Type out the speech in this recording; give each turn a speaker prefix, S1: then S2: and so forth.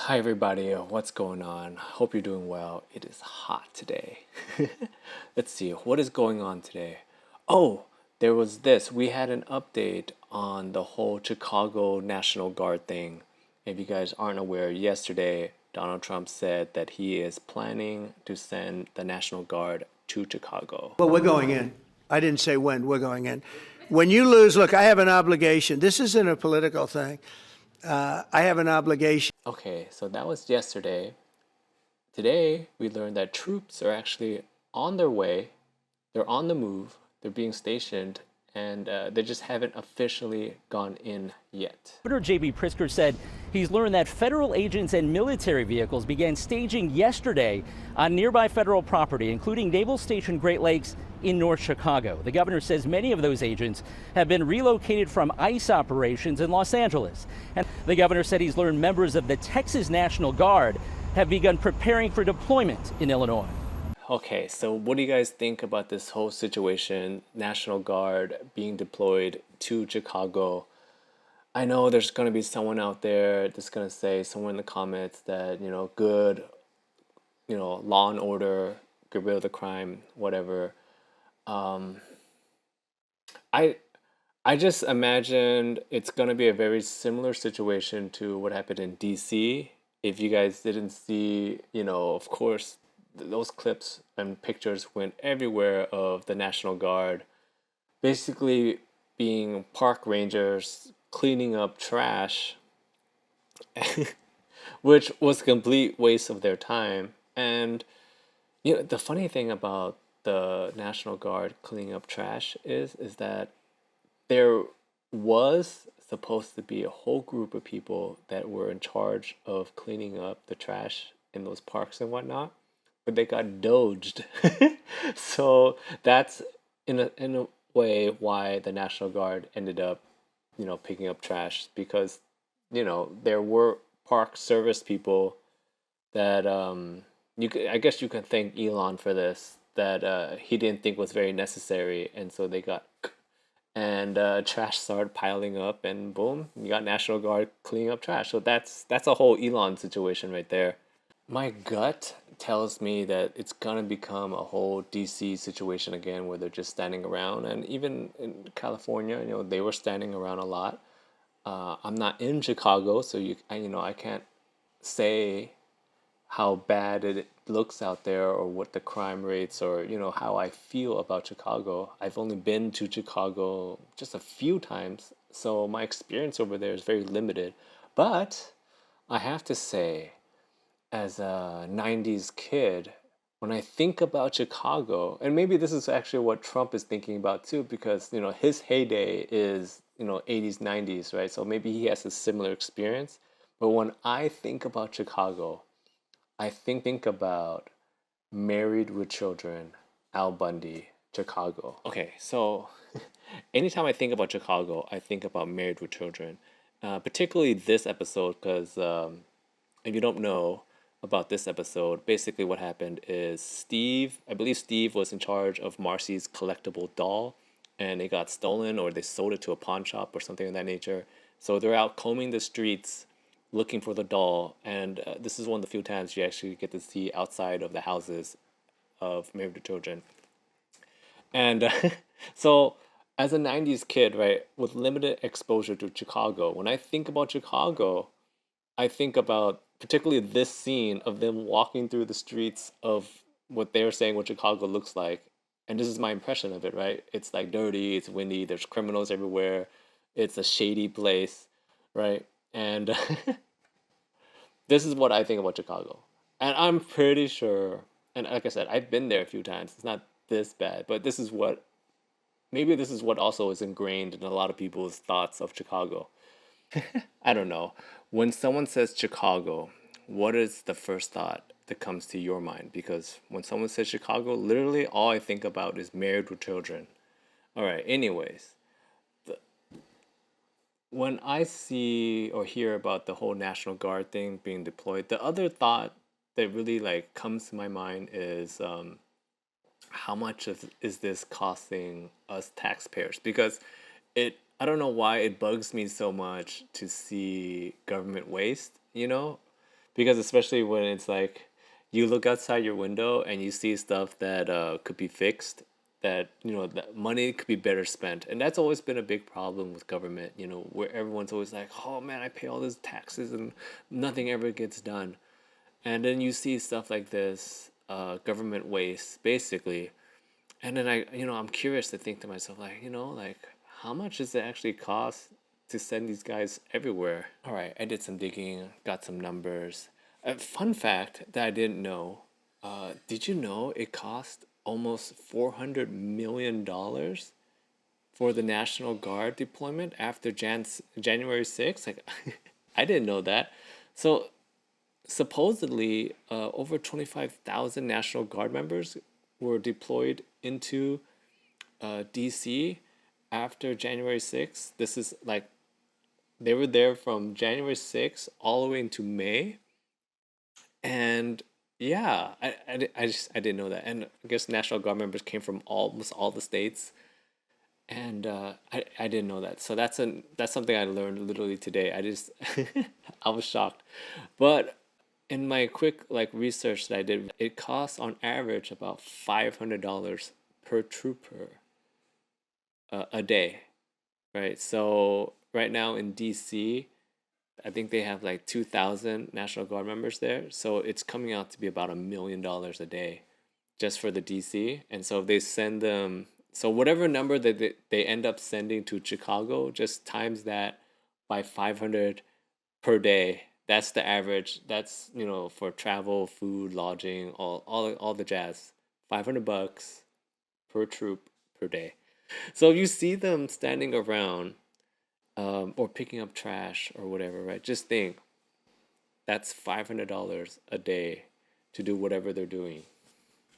S1: Hi everybody, what's going on? Hope you're doing well. It is hot today. Let's see, what is going on today? Oh, there was this. We had an update on the whole Chicago National Guard thing. If you guys aren't aware, yesterday Donald Trump said that he is planning to send the National Guard to Chicago.
S2: Well, we're going in. I didn't say when, we're going in. When you lose, look, I have an obligation. This isn't a political thing. I have an obligation.
S1: Okay, so that was yesterday. Today, we learned that troops are actually on their way. They're on the move. They're being stationed, and they just haven't officially gone in yet.
S3: Governor J.B. Pritzker said he's learned that federal agents and military vehicles began staging yesterday on nearby federal property, including Naval Station Great Lakes in North Chicago. The governor says many of those agents have been relocated from ICE operations in Los Angeles. And the governor said he's learned members of the Texas National Guard have begun preparing for deployment in Illinois.
S1: Okay, so what do you guys think about this whole situation? National Guard being deployed to Chicago. I know there's going to be someone out there that's going to say, somewhere in the comments, that, good, law and order, get rid of the crime, whatever. Um, I I just imagined it's gonna be a very similar situation to what happened in DC. If you guys didn't see, of course, those clips and pictures went everywhere of the National Guard basically being park rangers cleaning up trash, which was a complete waste of their time. And the funny thing about the National Guard cleaning up trash is that there was supposed to be a whole group of people that were in charge of cleaning up the trash in those parks and whatnot, but they got doged. So that's in a way why the National Guard ended up, picking up trash because, there were park service people that I guess you can thank Elon for this, that he didn't think was very necessary, and so they got and trash started piling up, and boom, you got National Guard cleaning up trash. So that's a whole Elon situation right there. My gut tells me that it's gonna become a whole DC situation again, where they're just standing around, and even in California, they were standing around a lot. I'm not in Chicago, so I can't say how bad it looks out there, or what the crime rates, or how I feel about Chicago. I've only been to Chicago just a few times, so my experience over there is very limited. But I have to say, as a 90s kid, when I think about Chicago, and maybe this is actually what Trump is thinking about too, because his heyday is 80s, 90s, right? So maybe he has a similar experience. But when I think about Chicago, I think about Married with Children, Al Bundy, Chicago. Okay, so anytime I think about Chicago, I think about Married with Children, particularly this episode, because if you don't know about this episode, basically what happened is I believe Steve was in charge of Marcy's collectible doll, and it got stolen, or they sold it to a pawn shop or something of that nature. So they're out combing the streets looking for the doll, and this is one of the few times you actually get to see outside of the houses of Married with Children. And so, as a 90s kid, right, with limited exposure to Chicago, when I think about Chicago, I think about particularly this scene of them walking through the streets of what they're saying what Chicago looks like. And this is my impression of it, right? It's like dirty, it's windy, there's criminals everywhere, it's a shady place, right? And this is what I think about Chicago. And I'm pretty sure, and like I said, I've been there a few times. It's not this bad, but maybe this is what also is ingrained in a lot of people's thoughts of Chicago. I don't know. When someone says Chicago, what is the first thought that comes to your mind? Because when someone says Chicago, literally all I think about is Married with Children. All right, anyways, when I see or hear about the whole National Guard thing being deployed, the other thought that really like comes to my mind is how much is this costing us taxpayers? Because I don't know why it bugs me so much to see government waste, because especially when it's like you look outside your window and you see stuff that could be fixed, that that money could be better spent, and that's always been a big problem with government. Where everyone's always like, oh man, I pay all these taxes and nothing ever gets done. And then you see stuff like this, government waste, basically. And then I'm curious to think to myself, like, like, how much does it actually cost to send these guys everywhere? All right, I did some digging, got some numbers. A fun fact that I didn't know, did you know it cost almost $400 million for the National Guard deployment after January 6th? Like, I didn't know that. So supposedly, over 25,000 National Guard members were deployed into DC after January 6th. This is like they were there from January 6th all the way into May. And yeah, I didn't know that. And I guess National Guard members came from almost all the states. And I didn't know that. So that's something I learned literally today. I was shocked. But in my quick like research that I did, it costs on average about $500 per trooper a day, right? So right now in DC, I think they have like 2,000 National Guard members there. So it's coming out to be about $1 million a day just for the DC. And so if they send them, so whatever number that they end up sending to Chicago, just times that by 500 per day. That's the average. That's, for travel, food, lodging, all the jazz. $500 per troop per day. So you see them standing around, or picking up trash or whatever, right? Just think that's $500 a day to do whatever they're doing.